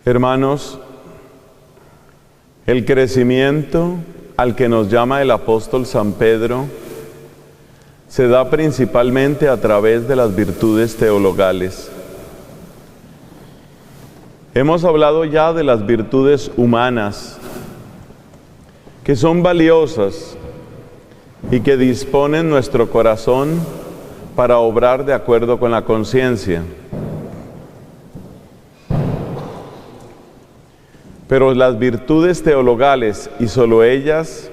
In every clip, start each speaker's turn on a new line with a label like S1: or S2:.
S1: Hermanos, el crecimiento al que nos llama el apóstol San Pedro se da principalmente a través de las virtudes teologales. Hemos hablado ya de las virtudes humanas, que son valiosas y que disponen nuestro corazón para obrar de acuerdo con la conciencia. Pero las virtudes teologales, y solo ellas,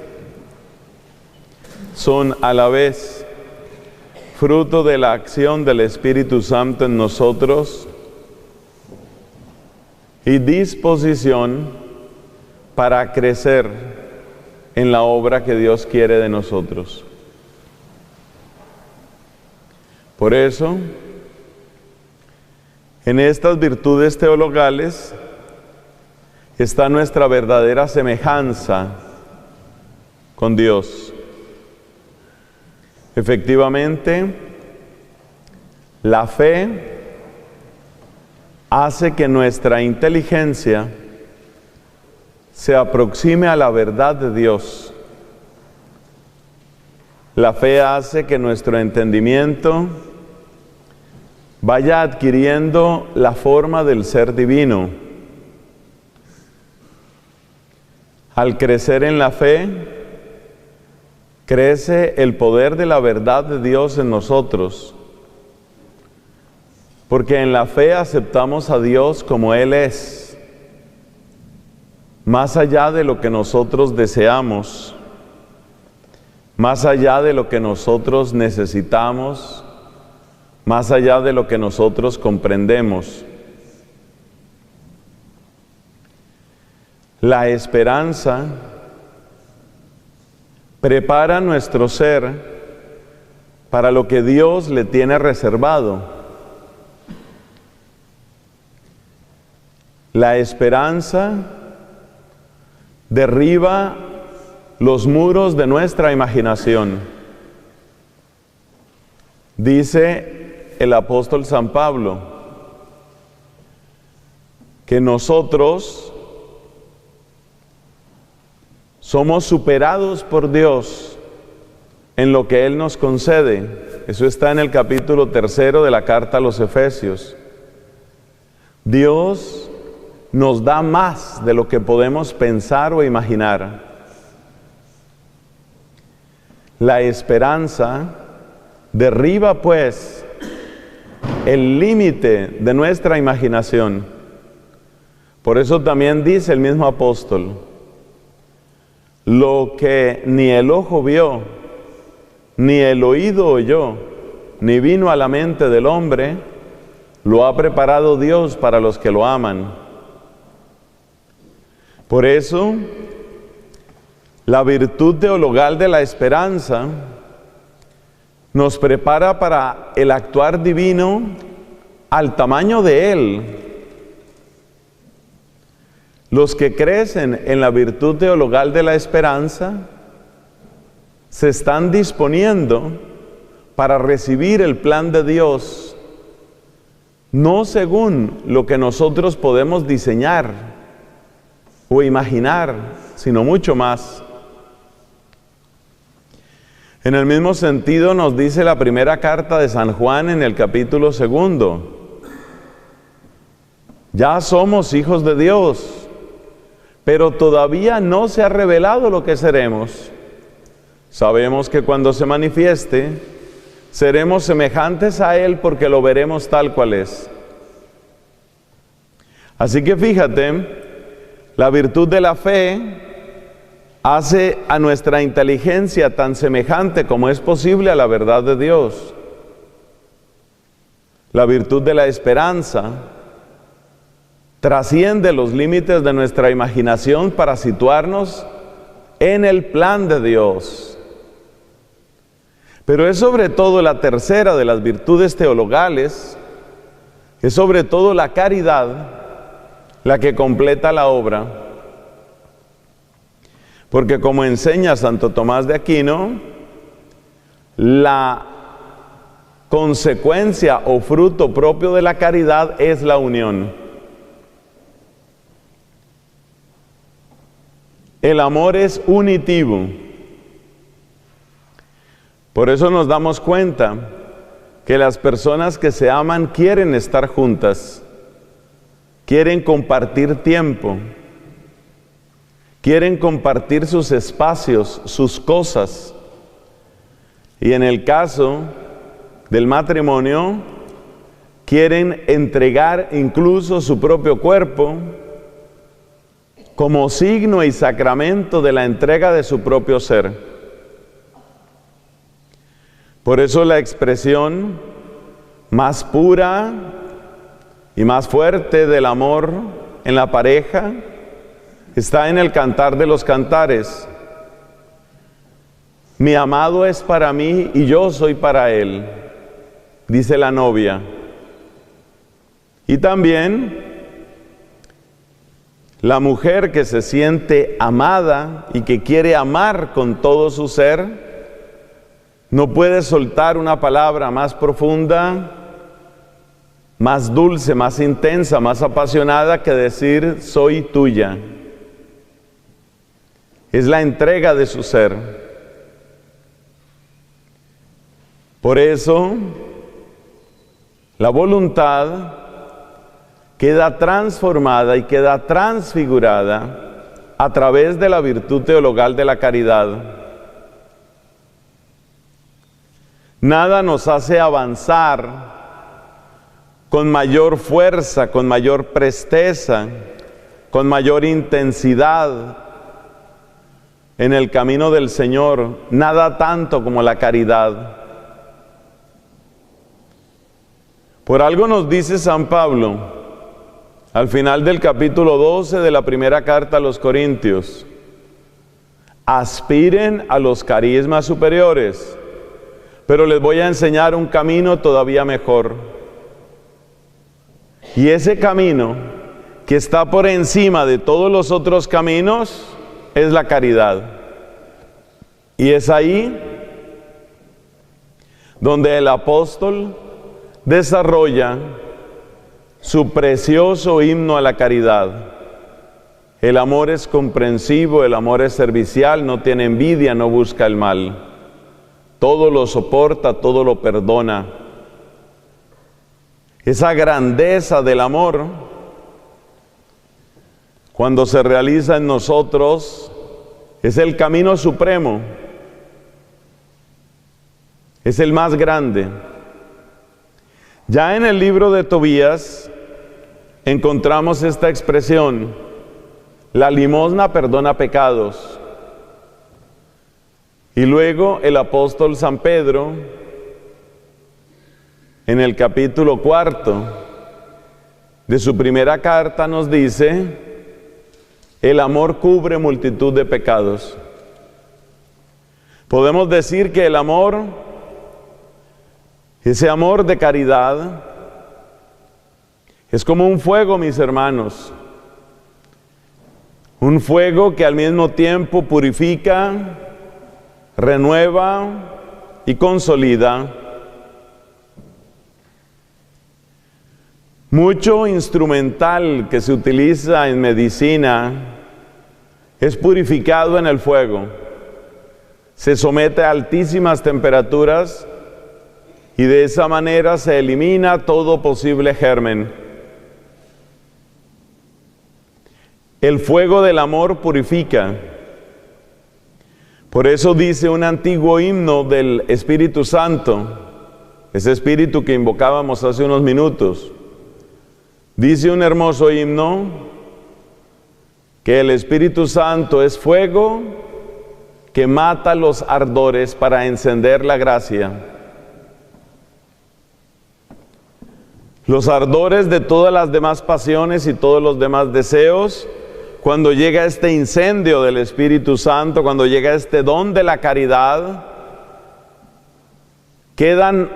S1: son a la vez fruto de la acción del Espíritu Santo en nosotros y disposición para crecer en la obra que Dios quiere de nosotros. Por eso, en estas virtudes teologales está nuestra verdadera semejanza con Dios. Efectivamente, la fe hace que nuestra inteligencia se aproxime a la verdad de Dios. La fe hace que nuestro entendimiento vaya adquiriendo la forma del ser divino. Al crecer en la fe, crece el poder de la verdad de Dios en nosotros, porque en la fe aceptamos a Dios como Él es, más allá de lo que nosotros deseamos, más allá de lo que nosotros necesitamos, más allá de lo que nosotros comprendemos. La esperanza prepara nuestro ser para lo que Dios le tiene reservado. La esperanza derriba los muros de nuestra imaginación. Dice el apóstol San Pablo que nosotros somos superados por Dios en lo que Él nos concede. Eso está en el capítulo 3 de la carta a los Efesios. Dios nos da más de lo que podemos pensar o imaginar. La esperanza derriba, pues, el límite de nuestra imaginación. Por eso también dice el mismo apóstol: lo que ni el ojo vio, ni el oído oyó, ni vino a la mente del hombre, lo ha preparado Dios para los que lo aman. Por eso, la virtud teologal de la esperanza nos prepara para el actuar divino al tamaño de Él. Los que crecen en la virtud teologal de la esperanza se están disponiendo para recibir el plan de Dios, no según lo que nosotros podemos diseñar o imaginar, sino mucho más. En el mismo sentido nos dice la primera carta de San Juan en el capítulo 2: ya somos hijos de Dios, pero todavía no se ha revelado lo que seremos. Sabemos que cuando se manifieste, seremos semejantes a Él porque lo veremos tal cual es. Así que fíjate, la virtud de la fe hace a nuestra inteligencia tan semejante como es posible a la verdad de Dios. La virtud de la esperanza trasciende los límites de nuestra imaginación para situarnos en el plan de Dios. Pero es sobre todo la tercera de las virtudes teologales, es sobre todo la caridad la que completa la obra. Porque como enseña Santo Tomás de Aquino, la consecuencia o fruto propio de la caridad es la unión. El amor es unitivo. Por eso nos damos cuenta que las personas que se aman quieren estar juntas, quieren compartir tiempo, quieren compartir sus espacios, sus cosas. Y en el caso del matrimonio, quieren entregar incluso su propio cuerpo como signo y sacramento de la entrega de su propio ser. Por eso la expresión más pura y más fuerte del amor en la pareja está en el Cantar de los Cantares. Mi amado es para mí y yo soy para él, dice la novia. Y también la mujer que se siente amada y que quiere amar con todo su ser, no puede soltar una palabra más profunda, más dulce, más intensa, más apasionada que decir soy tuya. Es la entrega de su ser. Por eso, la voluntad queda transformada y queda transfigurada a través de la virtud teologal de la caridad. Nada nos hace avanzar con mayor fuerza, con mayor presteza, con mayor intensidad en el camino del Señor, nada tanto como la caridad. Por algo nos dice San Pablo, al final del capítulo 12 de la primera carta a los Corintios, aspiren a los carismas superiores, pero les voy a enseñar un camino todavía mejor. Y ese camino que está por encima de todos los otros caminos es la caridad. Y es ahí donde el apóstol desarrolla su precioso himno a la caridad. El amor es comprensivo, el amor es servicial, no tiene envidia, no busca el mal. Todo lo soporta, todo lo perdona. Esa grandeza del amor, cuando se realiza en nosotros, es el camino supremo. Es el más grande. Ya en el libro de Tobías encontramos esta expresión: la limosna perdona pecados. Y luego el apóstol San Pedro, en el capítulo 4 de su primera carta, nos dice: el amor cubre multitud de pecados. Podemos decir que el amor, ese amor de caridad, es como un fuego, mis hermanos. Un fuego que al mismo tiempo purifica, renueva y consolida. Mucho instrumental que se utiliza en medicina es purificado en el fuego. Se somete a altísimas temperaturas y de esa manera se elimina todo posible germen. El fuego del amor purifica. Por eso dice un antiguo himno del Espíritu Santo, ese Espíritu que invocábamos hace unos minutos. Dice un hermoso himno que el Espíritu Santo es fuego que mata los ardores para encender la gracia. Los ardores de todas las demás pasiones y todos los demás deseos, cuando llega este incendio del Espíritu Santo, cuando llega este don de la caridad, quedan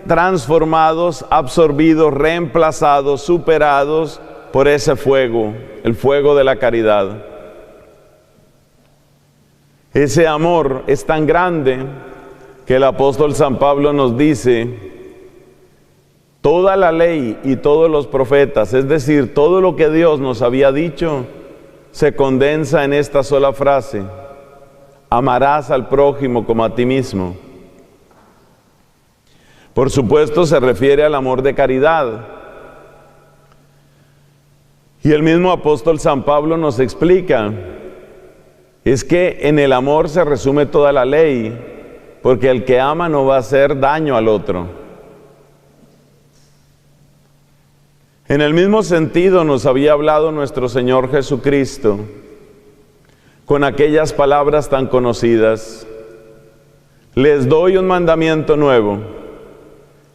S1: transformados, absorbidos, reemplazados, superados por ese fuego, el fuego de la caridad. Ese amor es tan grande que el apóstol San Pablo nos dice: toda la ley y todos los profetas, es decir, todo lo que Dios nos había dicho, se condensa en esta sola frase: amarás al prójimo como a ti mismo. Por supuesto, se refiere al amor de caridad. Y el mismo apóstol San Pablo nos explica, es que en el amor se resume toda la ley, porque el que ama no va a hacer daño al otro. En el mismo sentido nos había hablado nuestro Señor Jesucristo con aquellas palabras tan conocidas: les doy un mandamiento nuevo,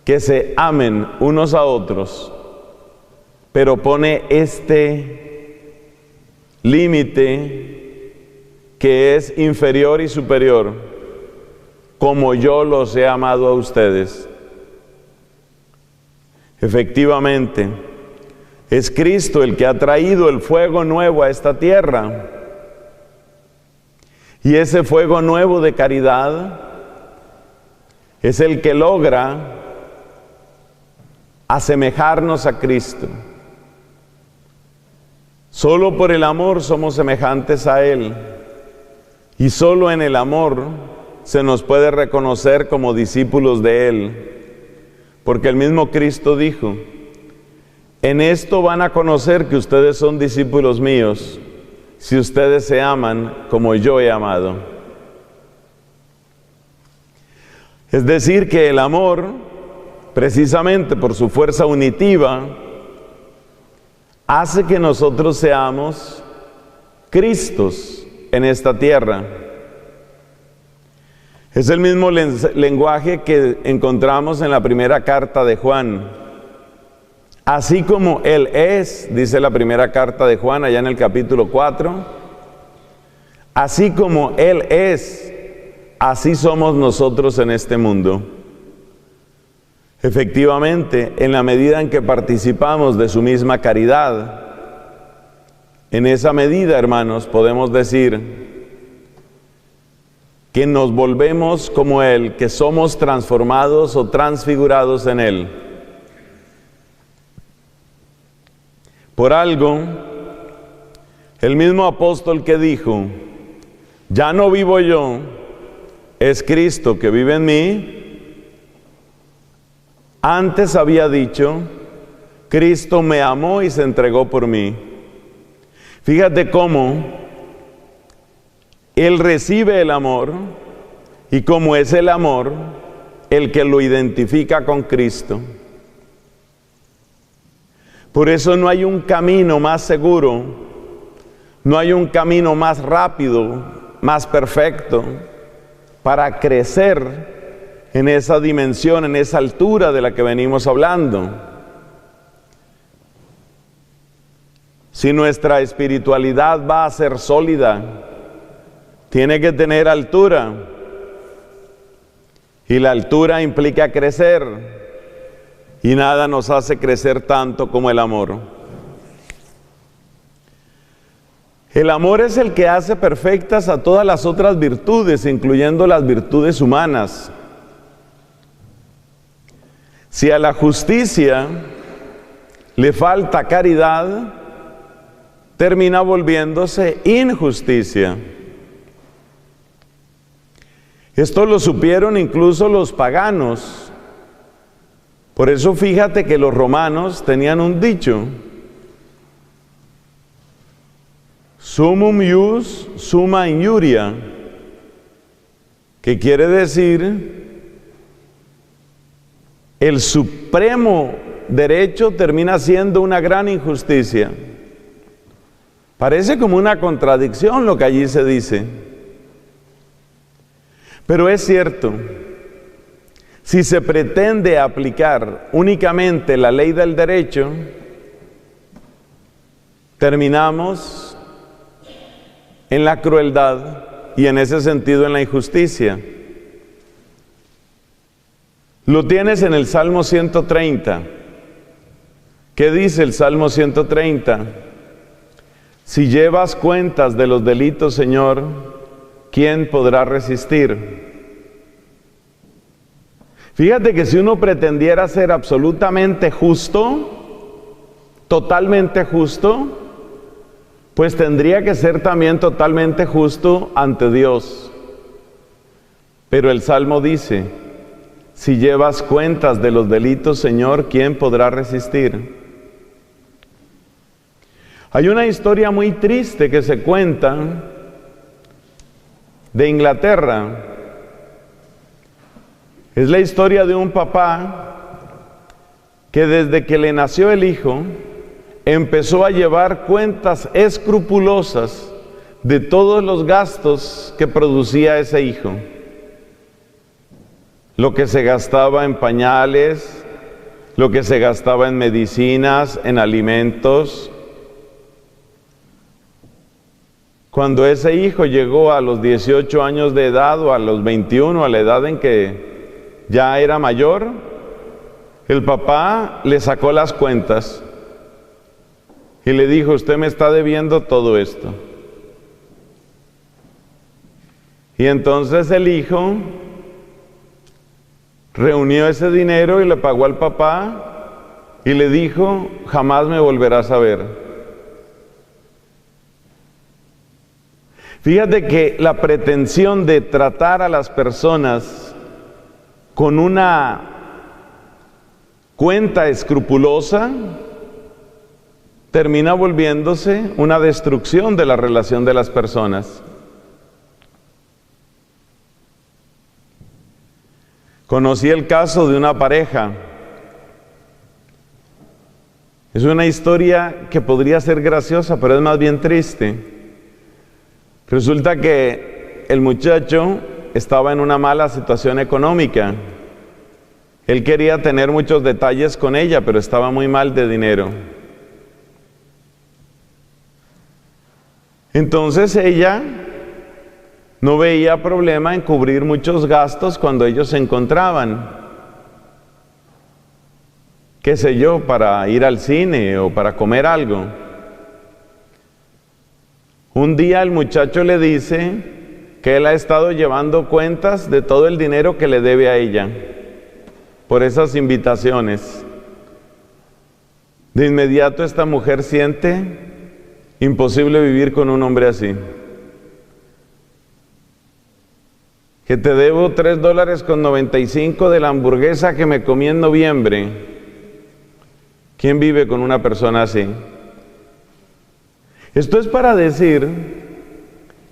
S1: que se amen unos a otros, pero pone este límite que es inferior y superior: como yo los he amado a ustedes. Efectivamente, es Cristo el que ha traído el fuego nuevo a esta tierra. Y ese fuego nuevo de caridad es el que logra asemejarnos a Cristo. Solo por el amor somos semejantes a Él, y solo en el amor se nos puede reconocer como discípulos de Él, porque el mismo Cristo dijo: en esto van a conocer que ustedes son discípulos míos, si ustedes se aman como yo he amado. Es decir, que el amor, precisamente por su fuerza unitiva, hace que nosotros seamos Cristos en esta tierra. Es el mismo lenguaje que encontramos en la primera carta de Juan. Así como Él es, dice la primera carta de Juan, allá en el capítulo 4, así como Él es, así somos nosotros en este mundo. Efectivamente, en la medida en que participamos de su misma caridad, en esa medida, hermanos, podemos decir que nos volvemos como Él, que somos transformados o transfigurados en Él. Por algo, el mismo apóstol que dijo: ya no vivo yo, es Cristo que vive en mí, antes había dicho: Cristo me amó y se entregó por mí. Fíjate cómo Él recibe el amor, y cómo es el amor el que lo identifica con Cristo. Por eso no hay un camino más seguro, no hay un camino más rápido, más perfecto, para crecer en esa dimensión, en esa altura de la que venimos hablando. Si nuestra espiritualidad va a ser sólida, tiene que tener altura, y la altura implica crecer. Y nada nos hace crecer tanto como el amor. El amor es el que hace perfectas a todas las otras virtudes, incluyendo las virtudes humanas. Si a la justicia le falta caridad, termina volviéndose injusticia. Esto lo supieron incluso los paganos. Por eso fíjate que los romanos tenían un dicho: sumum ius, summa injuria, que quiere decir el supremo derecho termina siendo una gran injusticia. Parece como una contradicción lo que allí se dice, pero es cierto. Si se pretende aplicar únicamente la ley del derecho, terminamos en la crueldad y en ese sentido en la injusticia. Lo tienes en el Salmo 130. ¿Qué dice el Salmo 130? Si llevas cuentas de los delitos, Señor, ¿quién podrá resistir? Fíjate que si uno pretendiera ser absolutamente justo, totalmente justo, pues tendría que ser también totalmente justo ante Dios. Pero el Salmo dice: si llevas cuentas de los delitos, Señor, ¿quién podrá resistir? Hay una historia muy triste que se cuenta de Inglaterra. Es la historia de un papá que desde que le nació el hijo, empezó a llevar cuentas escrupulosas de todos los gastos que producía ese hijo. Lo que se gastaba en pañales, lo que se gastaba en medicinas, en alimentos. Cuando ese hijo llegó a los 18 años de edad o a los 21, a la edad en que ya era mayor, el papá le sacó las cuentas y le dijo: usted me está debiendo todo esto. Y entonces el hijo reunió ese dinero y le pagó al papá y le dijo: jamás me volverás a ver. Fíjate que la pretensión de tratar a las personas con una cuenta escrupulosa termina volviéndose una destrucción de la relación de las personas. Conocí el caso de una pareja. Es una historia que podría ser graciosa, pero es más bien triste. Resulta que el muchacho estaba en una mala situación económica. Él quería tener muchos detalles con ella, pero estaba muy mal de dinero. Entonces ella no veía problema en cubrir muchos gastos cuando ellos se encontraban. Qué sé yo, para ir al cine o para comer algo. Un día el muchacho le dice que él ha estado llevando cuentas de todo el dinero que le debe a ella por esas invitaciones. De inmediato esta mujer siente imposible vivir con un hombre así. Que te debo $3.95 de la hamburguesa que me comí en noviembre. ¿Quién vive con una persona así? Esto es para decir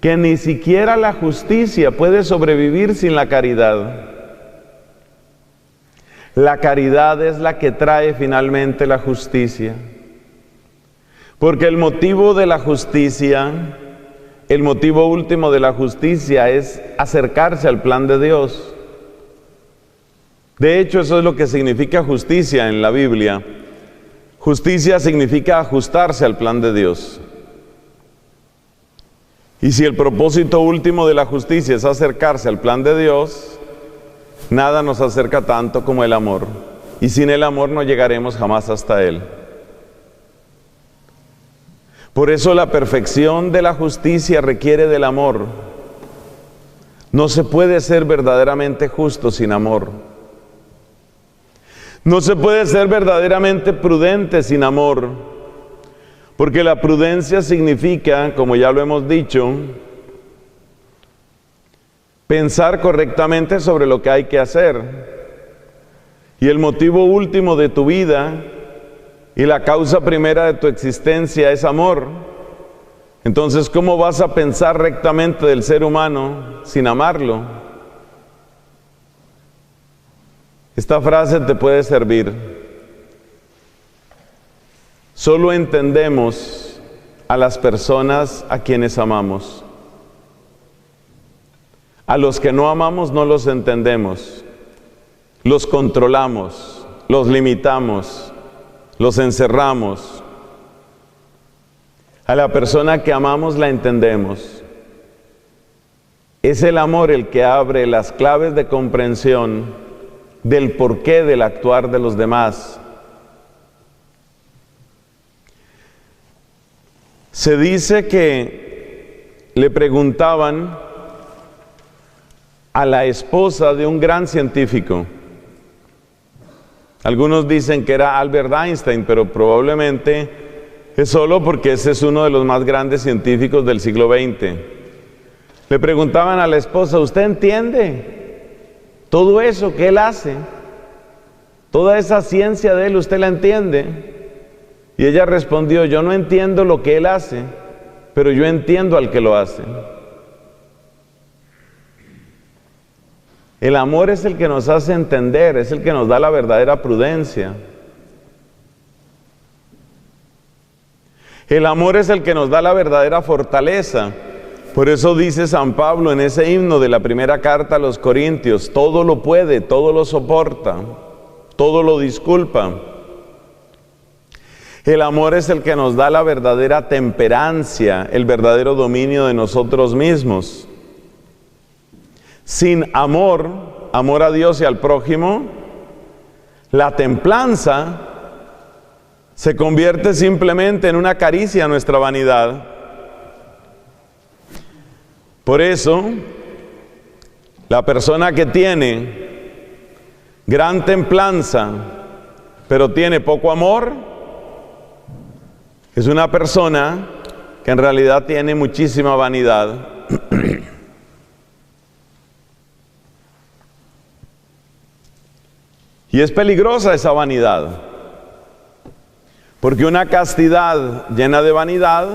S1: que ni siquiera la justicia puede sobrevivir sin la caridad. La caridad es la que trae finalmente la justicia. Porque el motivo de la justicia, el motivo último de la justicia es acercarse al plan de Dios. De hecho, eso es lo que significa justicia en la Biblia. Justicia significa ajustarse al plan de Dios. Y si el propósito último de la justicia es acercarse al plan de Dios, nada nos acerca tanto como el amor. Y sin el amor no llegaremos jamás hasta Él. Por eso la perfección de la justicia requiere del amor. No se puede ser verdaderamente justo sin amor. No se puede ser verdaderamente prudente sin amor. Porque la prudencia significa, como ya lo hemos dicho, pensar correctamente sobre lo que hay que hacer. Y el motivo último de tu vida y la causa primera de tu existencia es amor. Entonces, ¿cómo vas a pensar rectamente del ser humano sin amarlo? Esta frase te puede servir. Solo entendemos a las personas a quienes amamos. A los que no amamos no los entendemos. Los controlamos, los limitamos, los encerramos. A la persona que amamos la entendemos. Es el amor el que abre las claves de comprensión del porqué del actuar de los demás. Se dice que le preguntaban a la esposa de un gran científico. Algunos dicen que era Albert Einstein, pero probablemente es solo porque ese es uno de los más grandes científicos del siglo XX. Le preguntaban a la esposa, ¿usted entiende todo eso que él hace? Toda esa ciencia de él, ¿usted la entiende? Y ella respondió, yo no entiendo lo que él hace, pero yo entiendo al que lo hace. El amor es el que nos hace entender, es el que nos da la verdadera prudencia. El amor es el que nos da la verdadera fortaleza. Por eso dice San Pablo en ese himno de la primera carta a los Corintios, todo lo puede, todo lo soporta, todo lo disculpa. El amor es el que nos da la verdadera temperancia, el verdadero dominio de nosotros mismos. Sin amor, amor a Dios y al prójimo, la templanza se convierte simplemente en una caricia a nuestra vanidad. Por eso, la persona que tiene gran templanza, pero tiene poco amor, es una persona que en realidad tiene muchísima vanidad. Y es peligrosa esa vanidad, porque una castidad llena de vanidad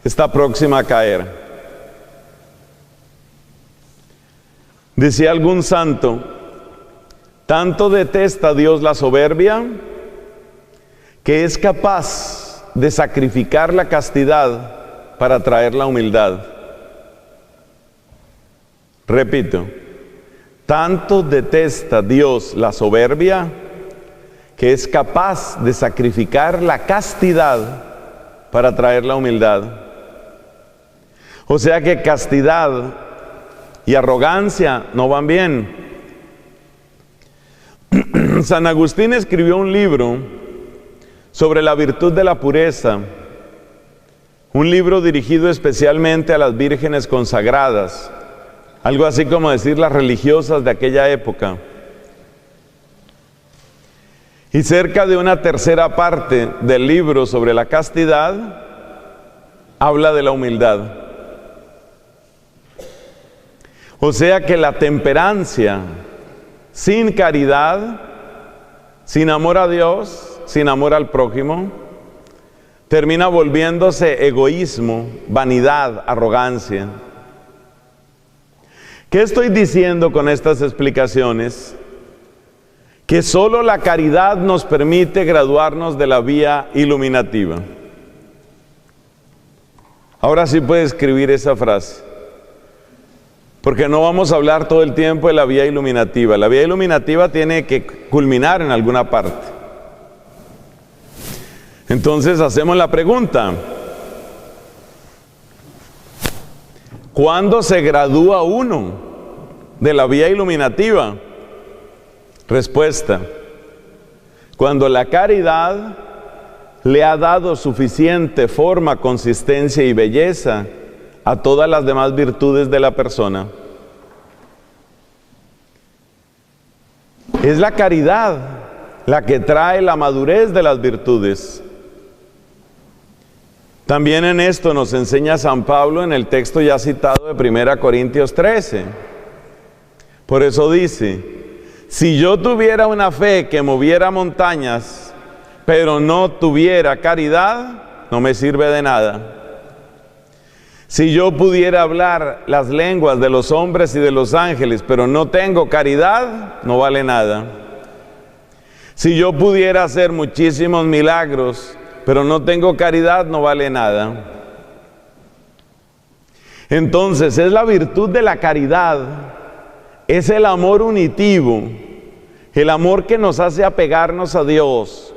S1: está próxima a caer. Decía algún santo, tanto detesta Dios la soberbia, que es capaz de sacrificar la castidad para traer la humildad. Repito, tanto detesta Dios la soberbia, que es capaz de sacrificar la castidad para traer la humildad. O sea que castidad y arrogancia no van bien. San Agustín escribió un libro sobre la virtud de la pureza, un libro dirigido especialmente a las vírgenes consagradas, algo así como decir las religiosas de aquella época. Y cerca de una tercera parte del libro sobre la castidad habla de la humildad. O sea que la temperancia sin caridad, sin amor a Dios, sin amor al prójimo, termina volviéndose egoísmo, vanidad, arrogancia. ¿Qué estoy diciendo con estas explicaciones? Que solo la caridad nos permite graduarnos de la vía iluminativa. Ahora sí puede escribir esa frase, porque no vamos a hablar todo el tiempo de la vía iluminativa. La vía iluminativa tiene que culminar en alguna parte. Entonces hacemos la pregunta, ¿cuándo se gradúa uno de la vía iluminativa? Respuesta, cuando la caridad le ha dado suficiente forma, consistencia y belleza a todas las demás virtudes de la persona. Es la caridad la que trae la madurez de las virtudes. También en esto nos enseña San Pablo en el texto ya citado de 1 Corintios 13. Por eso dice, si yo tuviera una fe que moviera montañas, pero no tuviera caridad, no me sirve de nada. Si yo pudiera hablar las lenguas de los hombres y de los ángeles, pero no tengo caridad, no vale nada. Si yo pudiera hacer muchísimos milagros, pero no tengo caridad, no vale nada. Entonces, es la virtud de la caridad, es el amor unitivo, el amor que nos hace apegarnos a Dios,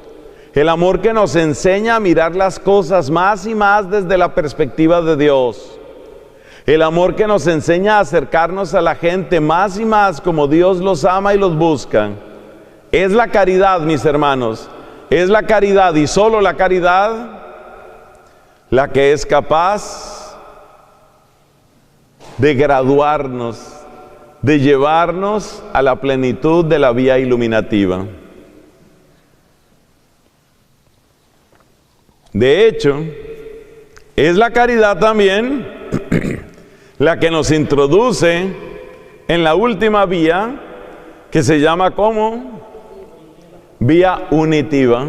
S1: el amor que nos enseña a mirar las cosas más y más desde la perspectiva de Dios, el amor que nos enseña a acercarnos a la gente más y más como Dios los ama y los busca. Es la caridad, mis hermanos, es la caridad y solo la caridad la que es capaz de graduarnos, de llevarnos a la plenitud de la vía iluminativa. De hecho, es la caridad también la que nos introduce en la última vía, que se llama ¿cómo? Vía unitiva.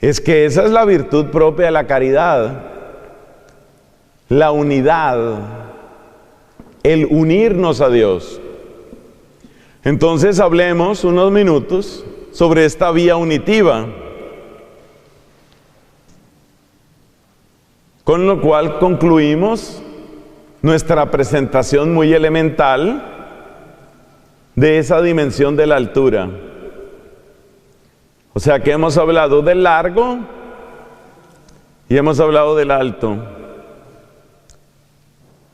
S1: Es que esa es la virtud propia de la caridad, la unidad, el unirnos a Dios. Entonces hablemos unos minutos sobre esta vía unitiva, con lo cual concluimos nuestra presentación muy elemental de esa dimensión de la altura. O sea que hemos hablado del largo y hemos hablado del alto.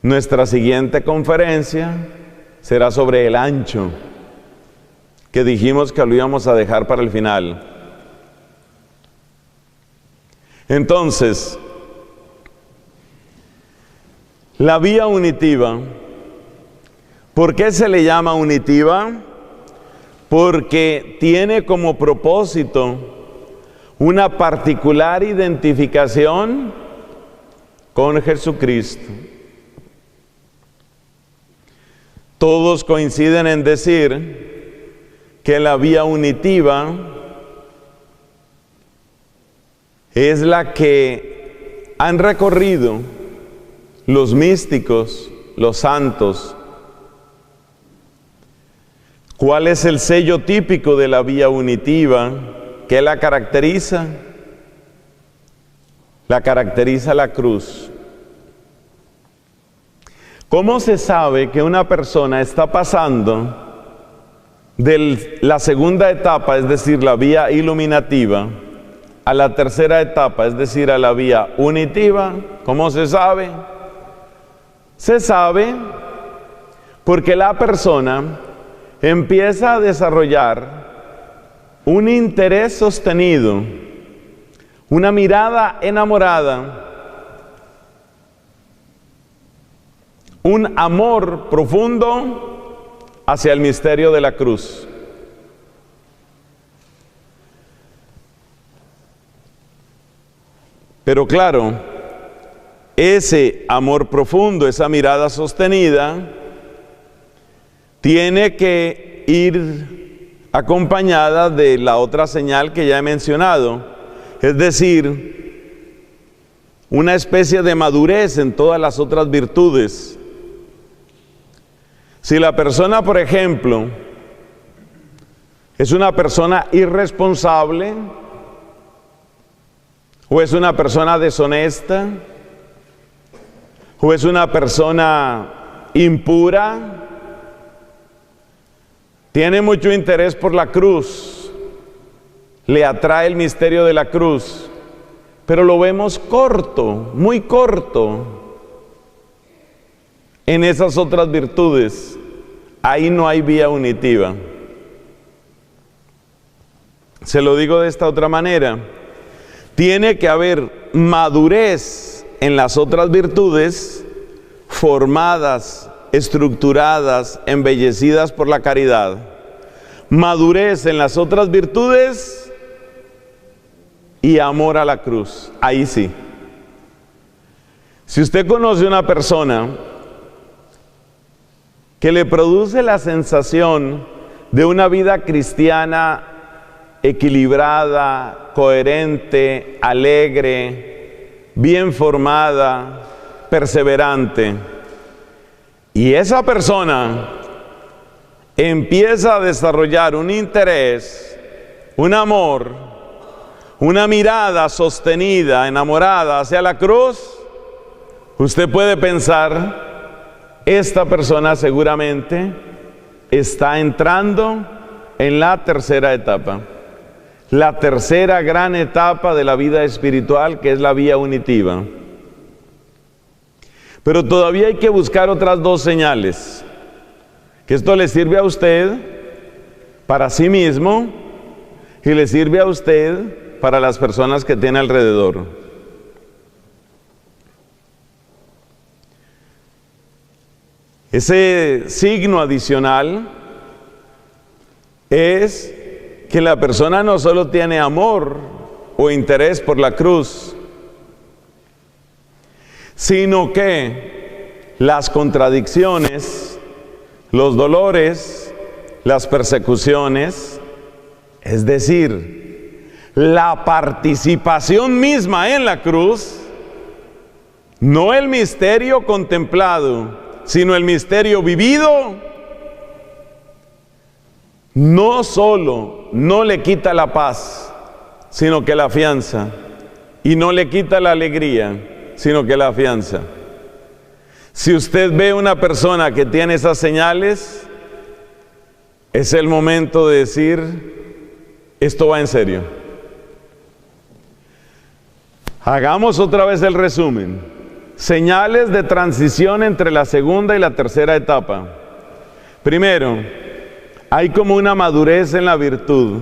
S1: Nuestra siguiente conferencia será sobre el ancho, que dijimos que lo íbamos a dejar para el final. Entonces, la vía unitiva, ¿por qué se le llama unitiva? Porque tiene como propósito una particular identificación con Jesucristo. Todos coinciden en decir que la vía unitiva es la que han recorrido los místicos, los santos. ¿Cuál es el sello típico de la vía unitiva? ¿Qué la caracteriza? La caracteriza la cruz. ¿Cómo se sabe que una persona está pasando de la segunda etapa, es decir, la vía iluminativa, a la tercera etapa, es decir, a la vía unitiva? ¿Cómo se sabe? Se sabe porque la persona empieza a desarrollar un interés sostenido, una mirada enamorada, un amor profundo hacia el misterio de la cruz. Pero claro, ese amor profundo, esa mirada sostenida, tiene que ir acompañada de la otra señal que ya he mencionado, es decir, una especie de madurez en todas las otras virtudes. Si la persona, por ejemplo, es una persona irresponsable, o es una persona deshonesta, o es una persona impura, tiene mucho interés por la cruz, le atrae el misterio de la cruz, pero lo vemos corto, muy corto en esas otras virtudes. Ahí no hay vía unitiva. Se lo digo de esta otra manera: tiene que haber madurez en las otras virtudes, formadas, estructuradas, embellecidas por la caridad. Madurez en las otras virtudes y amor a la cruz. Ahí sí. Si usted conoce una persona que le produce la sensación de una vida cristiana equilibrada, coherente, alegre, bien formada, perseverante, y esa persona empieza a desarrollar un interés, un amor, una mirada sostenida, enamorada hacia la cruz, usted puede pensar, esta persona seguramente está entrando en la tercera etapa, la tercera gran etapa de la vida espiritual, que es la vía unitiva. Pero todavía hay que buscar otras dos señales, que esto le sirve a usted para sí mismo y le sirve a usted para las personas que tiene alrededor. Ese signo adicional es que la persona no solo tiene amor o interés por la cruz, sino que las contradicciones, los dolores, las persecuciones, es decir, la participación misma en la cruz, no el misterio contemplado, sino el misterio vivido, no solo no le quita la paz, sino que la afianza, y no le quita la alegría, sino que la afianza. Si usted ve una persona que tiene esas señales, es el momento de decir, esto va en serio. Hagamos otra vez el resumen. Señales de transición entre la segunda y la tercera etapa. Primero, hay como una madurez en la virtud.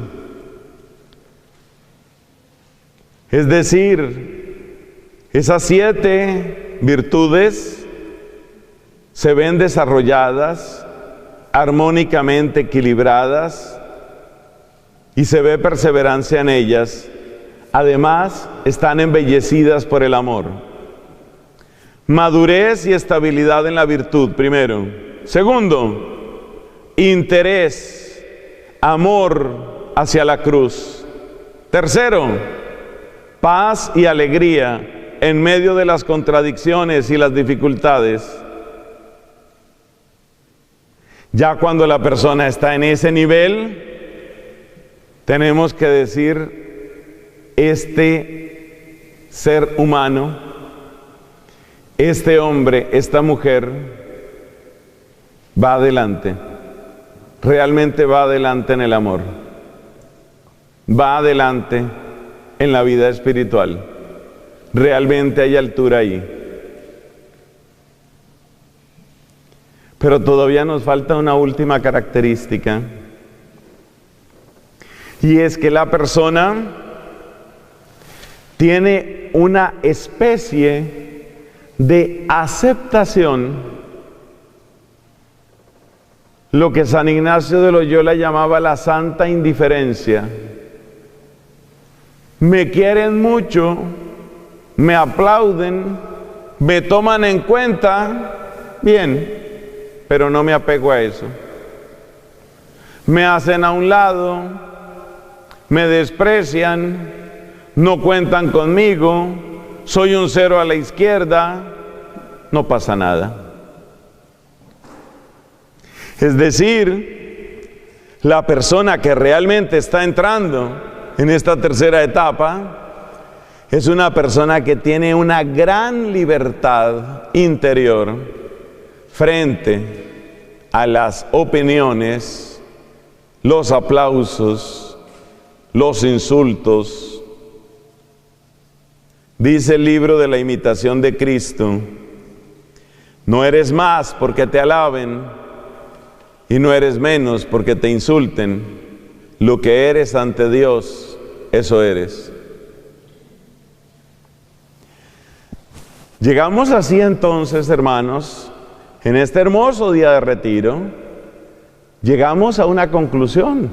S1: Es decir, esas 7 virtudes se ven desarrolladas, armónicamente equilibradas, y se ve perseverancia en ellas. Además, están embellecidas por el amor. Madurez y estabilidad en la virtud, primero. Segundo, interés, amor hacia la cruz. Tercero, paz y alegría en medio de las contradicciones y las dificultades. Ya cuando la persona está en ese nivel, tenemos que decir, este ser humano, este hombre, esta mujer, va adelante, realmente va adelante en el amor, va adelante en la vida espiritual, realmente hay altura ahí. Pero todavía nos falta una última característica, y es que la persona tiene una especie de aceptación, lo que San Ignacio de Loyola llamaba la santa indiferencia. Me quieren mucho, me aplauden, me toman en cuenta, bien, pero no me apego a eso. Me hacen a un lado, me desprecian, no cuentan conmigo, soy un cero a la izquierda, no pasa nada. Es decir, la persona que realmente está entrando en esta tercera etapa es una persona que tiene una gran libertad interior frente a las opiniones, los aplausos, los insultos. Dice el libro de la imitación de Cristo, no eres más porque te alaben y no eres menos porque te insulten. Lo que eres ante Dios, eso eres. Llegamos así entonces, hermanos, en este hermoso día de retiro, llegamos a una conclusión.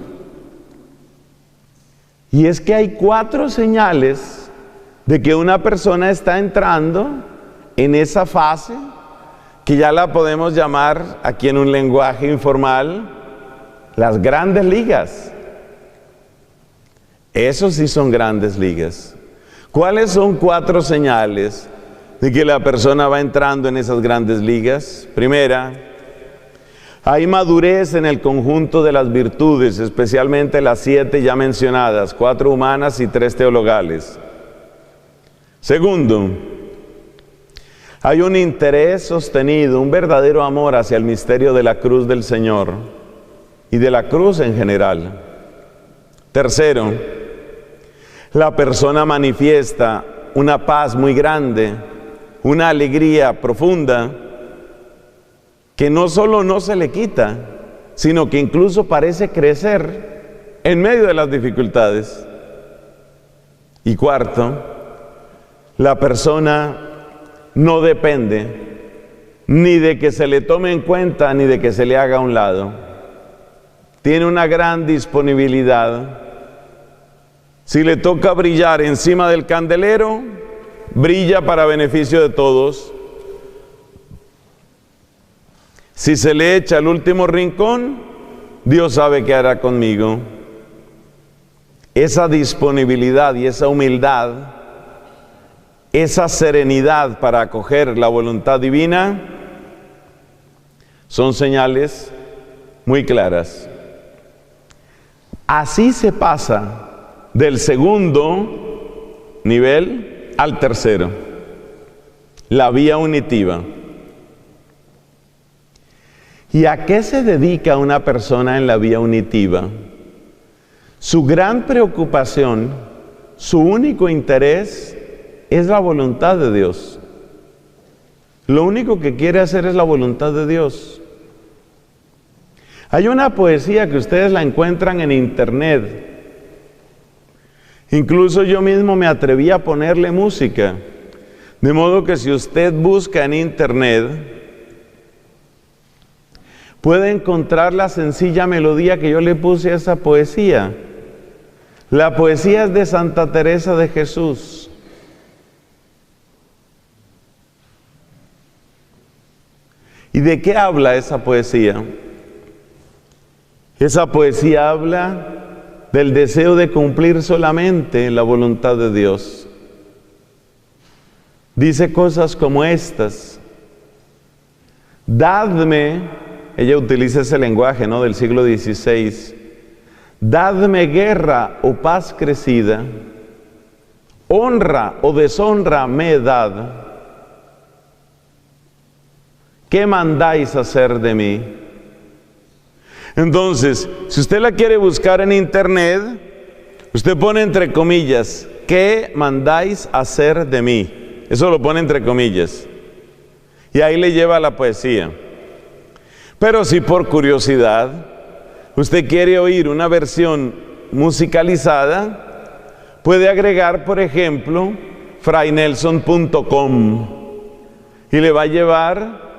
S1: Y es que hay 4 señales de que una persona está entrando en esa fase que ya la podemos llamar aquí en un lenguaje informal las grandes ligas. Esos sí son grandes ligas. ¿Cuáles son 4 señales de que la persona va entrando en esas grandes ligas? Primera, hay madurez en el conjunto de las virtudes, especialmente las 7 ya mencionadas, 4 humanas y 3 teologales. Segundo, hay un interés sostenido, un verdadero amor hacia el misterio de la cruz del Señor y de la cruz en general. Tercero, la persona manifiesta una paz muy grande, una alegría profunda, que no solo no se le quita, sino que incluso parece crecer en medio de las dificultades. Y cuarto, la persona no depende ni de que se le tome en cuenta ni de que se le haga a un lado. Tiene una gran disponibilidad, Si le toca brillar encima del candelero, brilla para beneficio de todos. Si se le echa al último rincón, Dios sabe qué hará conmigo. Esa disponibilidad y esa humildad, esa serenidad para acoger la voluntad divina, son señales muy claras. Así se pasa del segundo nivel al tercero, la vía unitiva. ¿Y a qué se dedica una persona en la vía unitiva? Su gran preocupación, su único interés es la voluntad de Dios. Lo único que quiere hacer es la voluntad de Dios. Hay una poesía que ustedes la encuentran en internet. Incluso yo mismo me atreví a ponerle música. De modo que si usted busca en internet, puede encontrar la sencilla melodía que yo le puse a esa poesía. La poesía es de Santa Teresa de Jesús. ¿Y de qué habla esa poesía? Esa poesía habla del deseo de cumplir solamente la voluntad de Dios. Dice cosas como estas: dadme, ella utiliza ese lenguaje, ¿no?, del siglo XVI, dadme guerra o paz crecida, honra o deshonra me dad, ¿qué mandáis hacer de mí? Entonces, si usted la quiere buscar en internet, usted pone entre comillas, ¿qué mandáis hacer de mí? Eso lo pone entre comillas. Y ahí le lleva la poesía. Pero si por curiosidad usted quiere oír una versión musicalizada, puede agregar, por ejemplo, frainelson.com y le va a llevar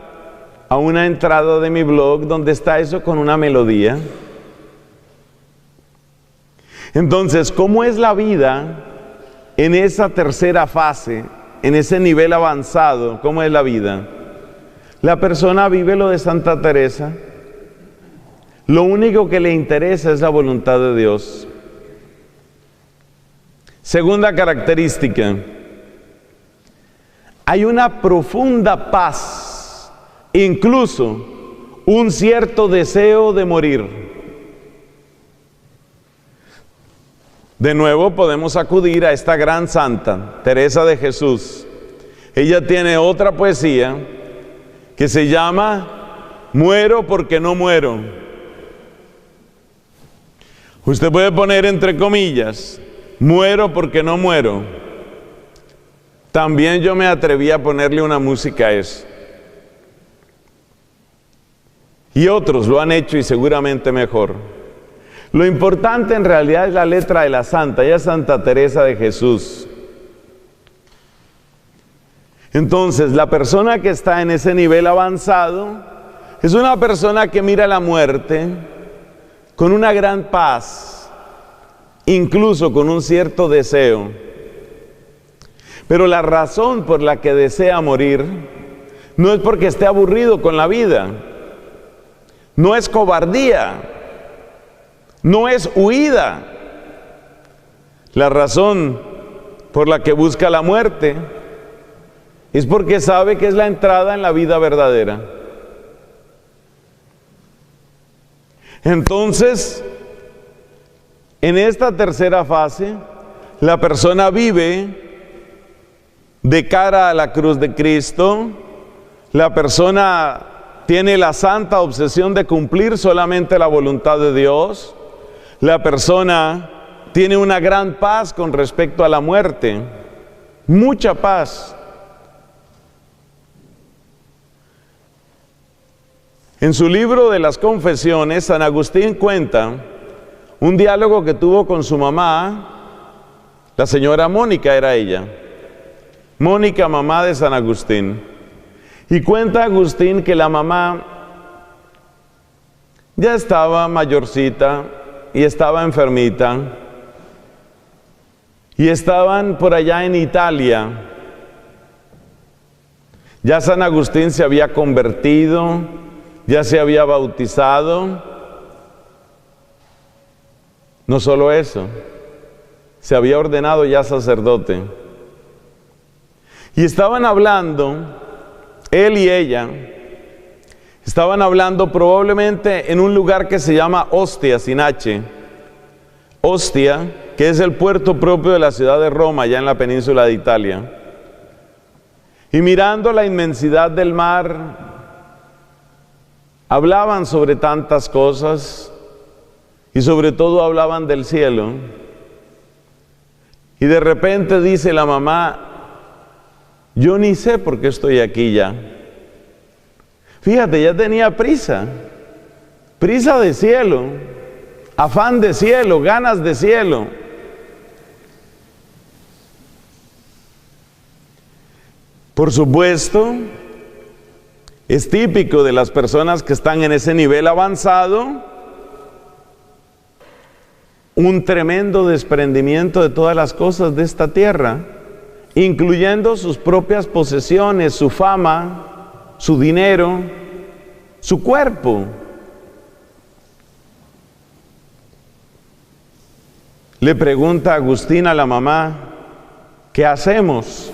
S1: a una entrada de mi blog donde está eso con una melodía. Entonces, ¿cómo es la vida en esa tercera fase, en ese nivel avanzado? ¿Cómo es la vida? La persona vive lo de Santa Teresa. Lo único que le interesa es la voluntad de Dios. Segunda característica: hay una profunda paz, incluso un cierto deseo de morir. De nuevo podemos acudir a esta gran santa, Teresa de Jesús. Ella tiene otra poesía que se llama Muero porque no muero. Usted puede poner entre comillas, muero porque no muero. También yo me atreví a ponerle una música a eso. Y otros lo han hecho y seguramente mejor. Lo importante en realidad es la letra de la santa, ella es Santa Teresa de Jesús. Entonces, la persona que está en ese nivel avanzado es una persona que mira la muerte con una gran paz, incluso con un cierto deseo. Pero la razón por la que desea morir no es porque esté aburrido con la vida, no es cobardía, no es huida. La razón por la que busca la muerte es porque sabe que es la entrada en la vida verdadera. Entonces, en esta tercera fase, la persona vive de cara a la cruz de Cristo. La persona tiene la santa obsesión de cumplir solamente la voluntad de Dios. La persona tiene una gran paz con respecto a la muerte, mucha paz. En su libro de las Confesiones, San Agustín cuenta un diálogo que tuvo con su mamá, la señora Mónica era ella, Mónica, mamá de San Agustín. Y cuenta Agustín que la mamá ya estaba mayorcita y estaba enfermita. Y estaban por allá en Italia. Ya San Agustín se había convertido, ya se había bautizado. No solo eso, se había ordenado ya sacerdote. Y estaban hablando, él y ella, estaban hablando probablemente en un lugar que se llama Ostia, sin H. Ostia, que es el puerto propio de la ciudad de Roma, allá en la península de Italia. Y mirando la inmensidad del mar, hablaban sobre tantas cosas y sobre todo hablaban del cielo. Y de repente dice la mamá, yo ni sé por qué estoy aquí ya. Fíjate, ya tenía prisa, prisa de cielo, afán de cielo, ganas de cielo. Por supuesto, es típico de las personas que están en ese nivel avanzado un tremendo desprendimiento de todas las cosas de esta tierra, incluyendo sus propias posesiones, su fama, su dinero, su cuerpo. Le pregunta Agustín a la mamá, ¿qué hacemos?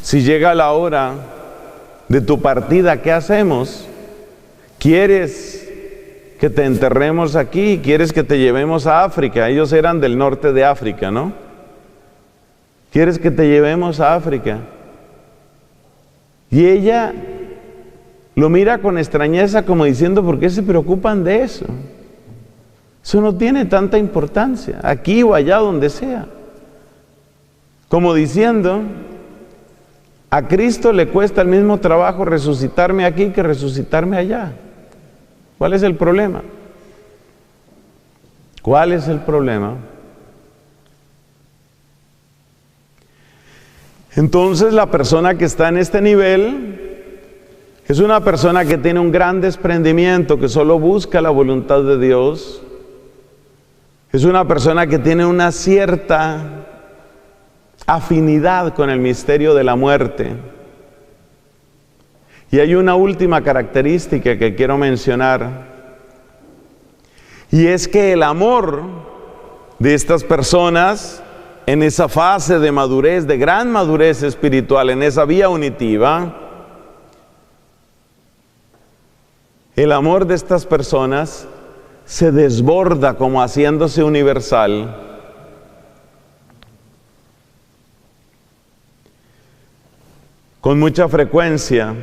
S1: Si llega la hora de tu partida, ¿qué hacemos? ¿Quieres que te enterremos aquí? ¿Quieres que te llevemos a África? Ellos eran del norte de África, ¿no? ¿Quieres que te llevemos a África? Y ella lo mira con extrañeza como diciendo, ¿por qué se preocupan de eso? Eso no tiene tanta importancia, aquí o allá donde sea. Como diciendo, a Cristo le cuesta el mismo trabajo resucitarme aquí que resucitarme allá. ¿Cuál es el problema? ¿Cuál es el problema? Entonces la persona que está en este nivel es una persona que tiene un gran desprendimiento, que solo busca la voluntad de Dios. Es una persona que tiene una cierta afinidad con el misterio de la muerte. Y hay una última característica que quiero mencionar, y es que el amor de estas personas en esa fase de madurez, de gran madurez espiritual, en esa vía unitiva, el amor de estas personas se desborda como haciéndose universal. Con mucha frecuencia,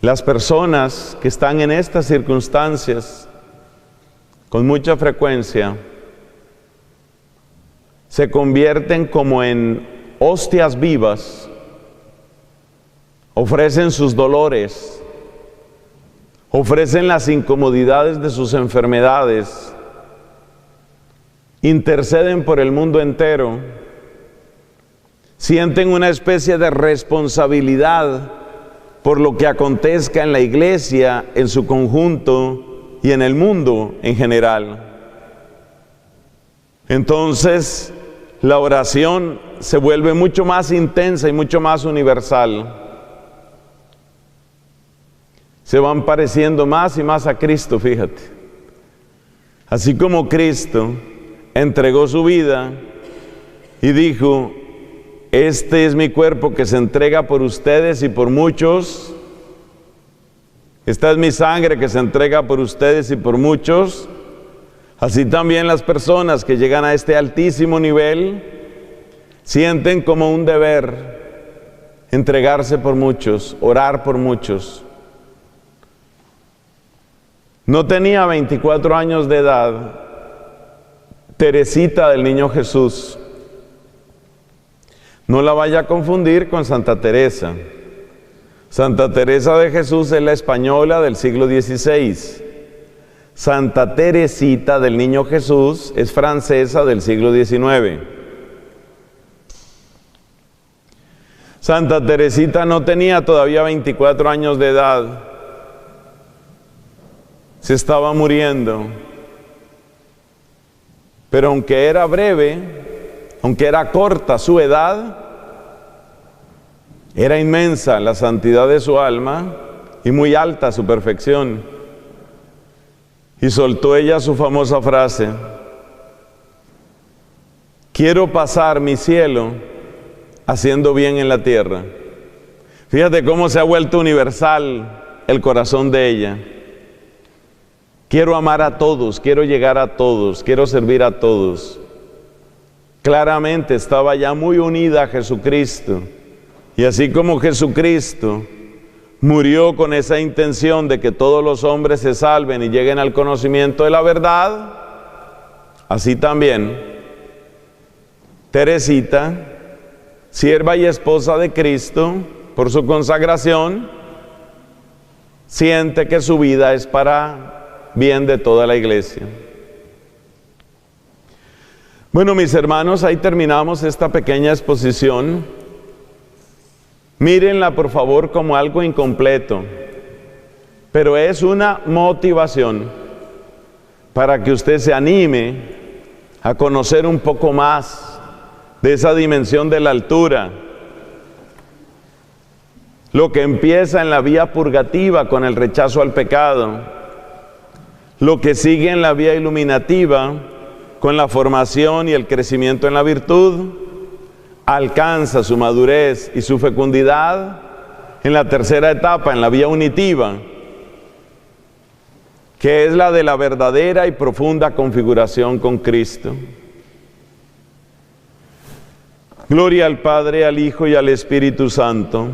S1: las personas que están en estas circunstancias, con mucha frecuencia, se convierten como en hostias vivas, ofrecen sus dolores, ofrecen las incomodidades de sus enfermedades, interceden por el mundo entero, sienten una especie de responsabilidad por lo que acontezca en la iglesia, en su conjunto y en el mundo en general. Entonces, la oración se vuelve mucho más intensa y mucho más universal. Se van pareciendo más y más a Cristo, fíjate. Así como Cristo entregó su vida y dijo, este es mi cuerpo que se entrega por ustedes y por muchos. Esta es mi sangre que se entrega por ustedes y por muchos. Así también las personas que llegan a este altísimo nivel sienten como un deber entregarse por muchos, orar por muchos. No tenía 24 años de edad Teresita del Niño Jesús. No la vaya a confundir con Santa Teresa. Santa Teresa de Jesús es la española del siglo XVI. Santa Teresita del Niño Jesús es francesa del siglo XIX. Santa Teresita no tenía todavía 24 años de edad. Se estaba muriendo. Pero aunque era breve, aunque era corta su edad, era inmensa la santidad de su alma y muy alta su perfección. Y soltó ella su famosa frase: quiero pasar mi cielo haciendo bien en la tierra. Fíjate cómo se ha vuelto universal el corazón de ella. Quiero amar a todos, quiero llegar a todos, quiero servir a todos. Claramente estaba ya muy unida a Jesucristo. Y así como Jesucristo murió con esa intención de que todos los hombres se salven y lleguen al conocimiento de la verdad, así también Teresita, sierva y esposa de Cristo, por su consagración, siente que su vida es para bien de toda la iglesia. Bueno, mis hermanos, ahí terminamos esta pequeña exposición. Mírenla, por favor, como algo incompleto, pero es una motivación para que usted se anime a conocer un poco más de esa dimensión de la altura. Lo que empieza en la vía purgativa con el rechazo al pecado, lo que sigue en la vía iluminativa con la formación y el crecimiento en la virtud, alcanza su madurez y su fecundidad en la tercera etapa, en la vía unitiva, que es la de la verdadera y profunda configuración con Cristo. Gloria al Padre, al Hijo y al Espíritu Santo,